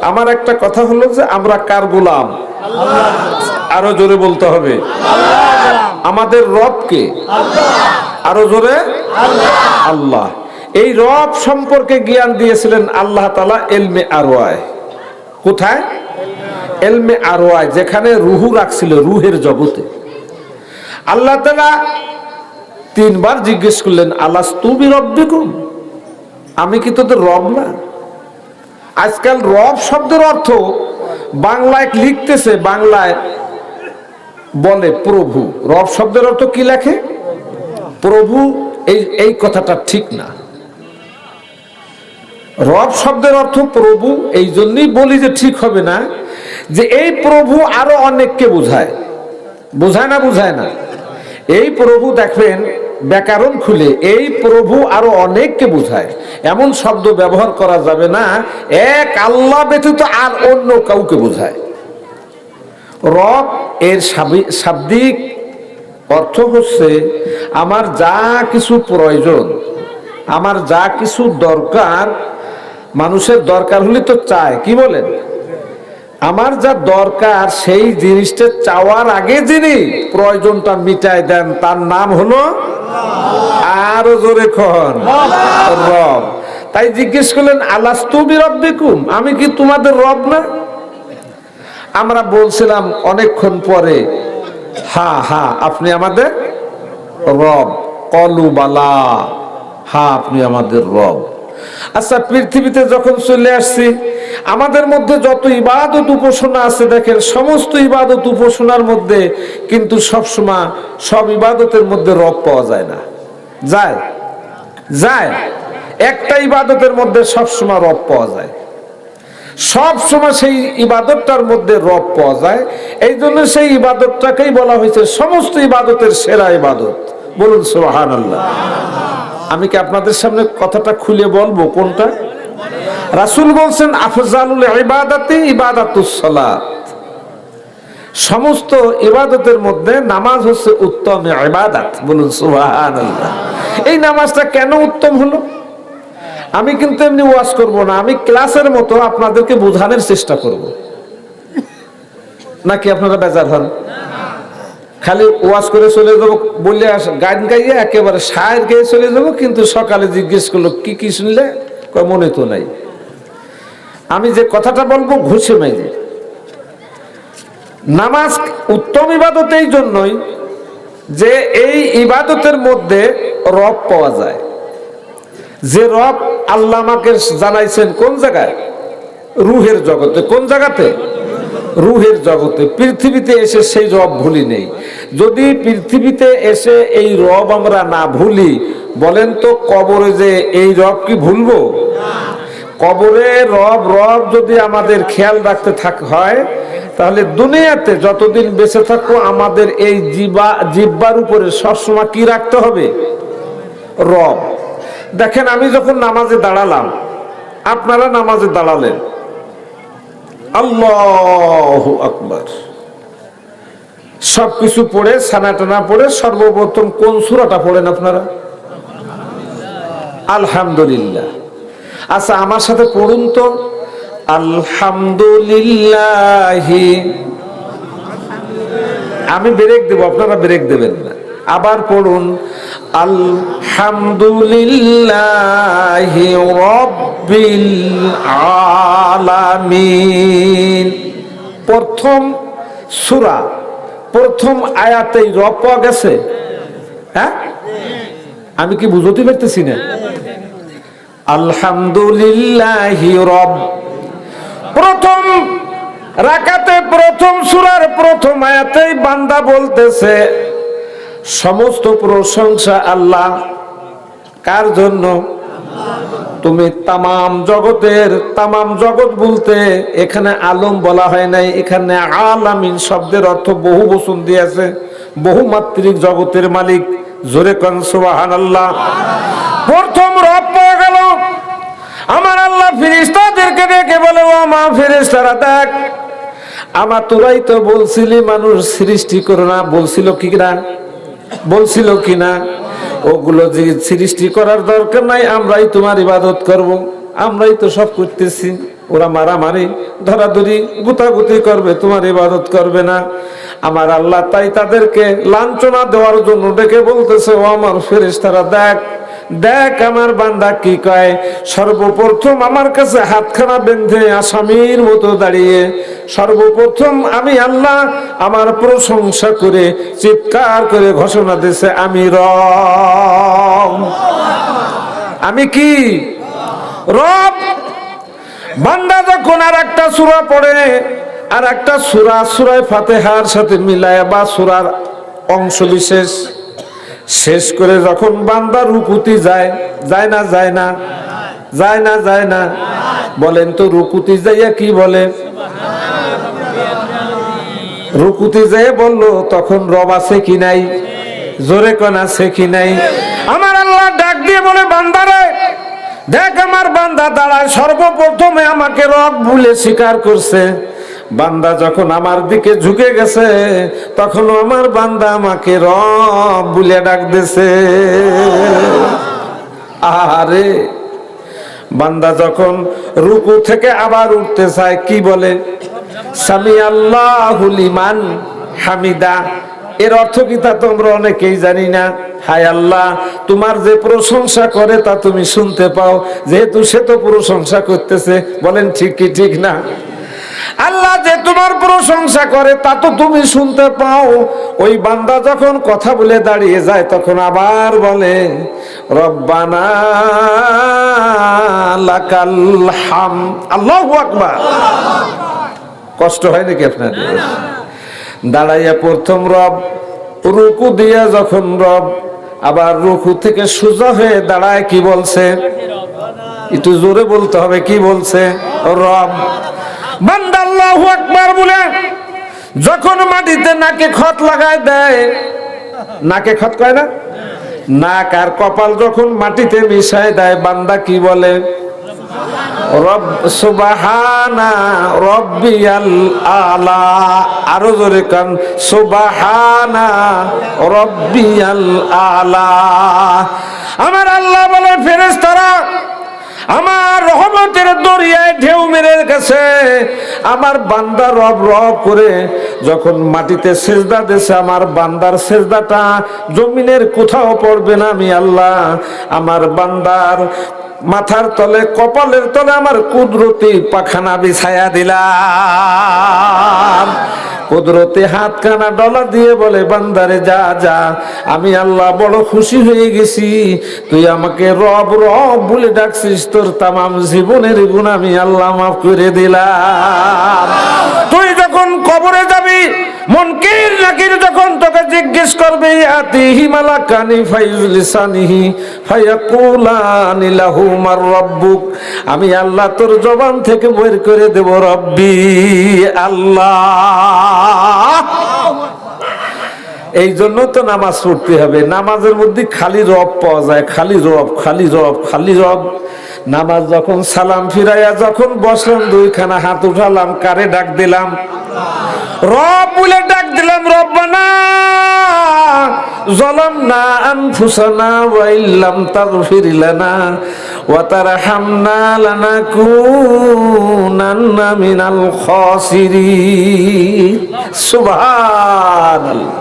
আমার একটা কথা হলো যে আমরা কার গোলাম? আরো জোরে বলতে হবে, আমাদের রব কে? আরো জোরে, আল্লাহ। এই রব সম্পর্কে জ্ঞান দিয়েছিলেন আল্লাহ তাআলা ইলমে আরওয়াহ। কোথায়? ইলমে আরওয়াহ, যেখানে রুহু রাখছিল, রুহের জগতে। আল্লাহ তাআলা তিনবার জিজ্ঞেস করলেন, আলাস্তু বিরব্বিকুম, আমি কি তোদের রব না? আজকাল রব শব্দের অর্থ বাংলায় লিখতেছে, বাংলায় বলে প্রভু। রব শব্দের অর্থ কি লেখে? প্রভু। এই কথাটা ঠিক না। রব শব্দের অর্থ প্রভু, এই জন্যই বলি যে ঠিক হবে না, যে এই প্রভু আরো অনেককে বোঝায়। বোঝায় না? বোঝায় না? এই প্রভু দেখবেন ব্যাকরণ খুলে, এই প্রভু আরো অনেককে বোঝায়। এমন শব্দ ব্যবহার করা যাবে না এক আল্লাহ ব্যতীত আর অন্য কাউকে বোঝায়। রব এর শাব্দিক অর্থ হচ্ছে আমার যা কিছু প্রয়োজন, আমার যা কিছু দরকার, মানুষের দরকার হলে তো চায়, কি বলেন? আমার যা দরকার সেই জিনিসটা চাওয়ার আগে যিনি প্রয়োজনটা মিটায় দেন, তার নাম হলো আরো জোরে খন রব। তাই জিজ্ঞেস করলেন, আলাস্তু বিরব্বিকুম, আমি কি তোমাদের রব না? আমরা বলছিলাম অনেকক্ষণ পরে, হ্যাঁ হ্যাঁ আপনি আমাদের রব। কলু বালা, হ্যাঁ আপনি আমাদের রব। আচ্ছা, পৃথিবীতে যখন চলে আসছি, আমাদের মধ্যে যত ইবাদত উপাসনা আছে, দেখেন সমস্ত ইবাদত উপাসনার মধ্যে কিন্তু সবসময় সব ইবাদতের মধ্যে রব পাওয়া যায় না। যায়? যায়। একটা ইবাদতের মধ্যে সবসময় রব পাওয়া যায়, সব সময় সেই ইবাদতটার মধ্যে রব পাওয়া যায়। এই জন্য সেই ইবাদতটাকেই বলা হয়েছে সমস্ত ইবাদতের সেরা ইবাদত। বলুন সুবহানাল্লাহ। আমি কি আপনাদের সামনে কথাটা খুলে বলবো কোনটা? রাসূল বলছেন, আফজালুল ইবাদাতি ইবাদাতুস সালাত, সমস্ত ইবাদতের মধ্যে নামাজ হচ্ছে উত্তম ইবাদত। বলুন সুবহানাল্লাহ। এই নামাজটা কেন উত্তম হলো? আমি কিন্তু এমনি ওয়াজ করব না, আমি ক্লাসের মতো আপনাদেরকে বোঝানোর চেষ্টা করব। নাকি আপনারা বেজার হন? খালি ওয়াজ করে চলে যাবো, বললে গান গাইয়ে একেবারে শায়ের গেয়ে চলে যাবো, কিন্তু সকালে জিজ্ঞেস করলো কি কি শুনলে, মনে তো নাই। আমি যে কথাটা বলবো ঘুষে মাইজে। নামাজ উত্তম ইবাদত এই জন্যই যে এই ইবাদতের মধ্যে রব পাওয়া যায়। যে রব আল্লাহ আমাকে জানাইছেন কোন জায়গায়? রুহের জগতে। কোন জায়গাতে? রুহের জগতে। পৃথিবীতে এসে সেই রব ভুলি নেই। যদি পৃথিবীতে এসে এই রব আমরা না ভুলি, বলেন তো কবরে যে এই রব কি ভুলবো? কবরে রব রব যদি আমাদের খেয়াল রাখতে হয়, তাহলে দুনিয়াতে যতদিন বেঁচে থাকবো আমাদের এই জিহ্বার উপরে সবসময় কি রাখতে হবে? রব। দেখেন, আমি যখন নামাজে দাঁড়ালাম, আপনারা নামাজে দাঁড়ালেন, আল্লাহু আকবার সবকিছু পড়ে সানাটানা পড়ে সর্বপ্রথম কোন সূরাটা পড়েন আপনারা? আলহামদুলিল্লাহ। আচ্ছা, আমার সাথে পড়ুন তো, আলহামদুলিল্লাহি। আমি ব্রেক দেব, আপনারা ব্রেক দেবেন না। আবার পড়ুন, আলহামদুলিল্লাহি রাব্বিল আলামিন। প্রথম সূরা, প্রথম আয়াতেই রব পাওয়া গেছে। হ্যাঁ, আমি কি বুঝতে পারতেছি না? আলহামদুলিল্লাহি রব, প্রথম রাকাতে প্রথম সূরার প্রথম আয়াতেই বান্দা বলতেছে সমস্ত প্রশংসা আল্লাহ। কার জন্য? তুমি তামাম জগতের, তামাম জগৎ বলতে এখানে আলম বলা হয় নাই, এখানে আলামিন শব্দের অর্থ বহু বচন দিয়েছে, বহুমাত্রিক জগতের মালিক। জোরে কোন সুবহানাল্লাহ। প্রথম রব পাওয়া গেল। আমার আল্লাহ ফেরেশতাদেরকে ডেকে বলে, ও মা ফেরেশতারা দেখ, আমার তোরাই তো বলছিলি মানুষ সৃষ্টি করো না, বলছিল কি না? বলছিল কিনা? ওগুলো যে সৃষ্টি করার দরকার নাই, আমরাই তোমার ইবাদত করব, আমরাই তো সব করতেছি। ওরা মারামারি ধরাধরি গুতাগুতি করবে, তোমার ইবাদত করবে না। আমার আল্লাহ তাই তাদেরকে লাঞ্ছনা দেওয়ার জন্য ডেকে বলতেছে, ও আমার ফেরেশতারা, দেখ দেখ আমার বান্দা কি কয়। সর্বপ্রথম আমার কাছে হাতখানা বেঁধে আসামির মতো দাঁড়িয়ে সর্বপ্রথম আমি আল্লাহ আমার প্রশংসা করে চিৎকার করে ঘোষণা দিছে, আমি রব। আমি কি? রব। বান্দা যখন আর একটা সূরা পড়ে, আর একটা সূরা সূরা ফাতিহার সাথে মিলায় বা সূরার অংশ বিশেষ শেষ করে যখন বান্দা রুকুতে যায়, যায় না যায় না? যায় না যায় না? বলেন তো, রুকুতে যাইয়া কি বলে? রুকুতে যাইয়া বললো তখন রব আছে কি নাই? জোরে কোন আছে কি নাই? আমার আল্লাহ ডাক দিয়ে বলে, বান্দারে দেখ, আমার বান্দা দাঁড়ায় সর্বপ্রথমে আমাকে রব বলে স্বীকার করছে। বান্দা যখন আমার দিকে ঝুঁকে গেছে তখন আমার বান্দা আমাকে রব বলে ডাক দিছে। আরে বান্দা যখন রুকু থেকে আবার উঠতে চায় কি বলে? সামি আল্লাহু লিমান হামিদা। এর অর্থ কি তা তোমরা অনেকেই জানি না। হায় আল্লাহ, তোমার যে প্রশংসা করে তা তুমি শুনতে পাও, যেহেতু সে তো প্রশংসা করতেছে। বলেন ঠিক কি ঠিক না? আল্লাহ যে তোমার প্রশংসা করে তা তো তুমি শুনতে পাও। ওই বান্দা যখন কথা বলে দাঁড়িয়ে যায় তখন আবার বলে, রব্বানা লাকাল হামদ। আল্লাহু আকবার। কষ্ট হয় নাকি আপনাদের? দাঁড়াইয়া প্রথম রব, রুকু দিয়া যখন রব, আবার রুকু থেকে সোজা হয়ে দাঁড়ায় কি বলছে? একটু জোরে বলতে হবে, কি বলছে? রব। বান্দা আল্লাহু আকবার বলে যখন মাটিতে নাকে খত লাগায় দেয়, নাকে খত কয় না? নাক আর কপাল যখন মাটিতে মিশায় দেয়, বান্দা কি বলে? রব সুবহানা রব্বিয়াল আলা। আরো জোরে কান, সুবহানা রব্বিয়াল আলা। আমার আল্লাহ বলে, ফেরেশতারা আমার রহমতের দরিয়ায় ঢেউ মেরে গেছে। আমার বান্দা রব রব করে যখন মাটিতে সেজদা দিয়েছে, আমার বান্দার সেজদাটা জমিনের কোথাও পড়বে না। আমি আল্লাহ আমার বান্দার মাথার তলে, কপালের তলে আমার কুদরতি পাখানা বিছায়া দিলাম। কুদরতি হাত কানা ডলা দিয়ে বলে, বান্দারে যা যা, আমি আল্লাহ বড় খুশি হয়ে গেছি, তুই আমাকে রব রব বলে ডাকছিস, তোর তামাম জীবনের গুণ আমি আল্লাহ মাফ করে দিলাম। তুই যখন কবরে যাবি, মুনকির নাকির যখন তোকে জিজ্ঞেস করবে, আতিহি মালাকানি ফাইজলিসানিহি ফায়াকুলানি লাহু মার রাব্বুক, আমি আল্লাহ তোর জবান থেকে বের করে দেব, রব্বি আল্লাহ। এই জন্য তো নামাজ পড়তে হবে। নামাজের মধ্যে খালি রব পাওয়া যায়, খালি রব, খালি রব, খালি রব। নামাজ যখন সালাম ফিরাইয়া যখন বসলাম, দুইখানা হাত উঠালাম, কারে ডাক দিলাম? রব বলে ডাক দিলাম। রব্বানা যালামনা আনফুসানা ওয়া ইল্লাম তাগফির লানা ওয়া তারহামনা লানাকুনান্না মিনাল খাসিরিন। সুবহানাল্লাহ।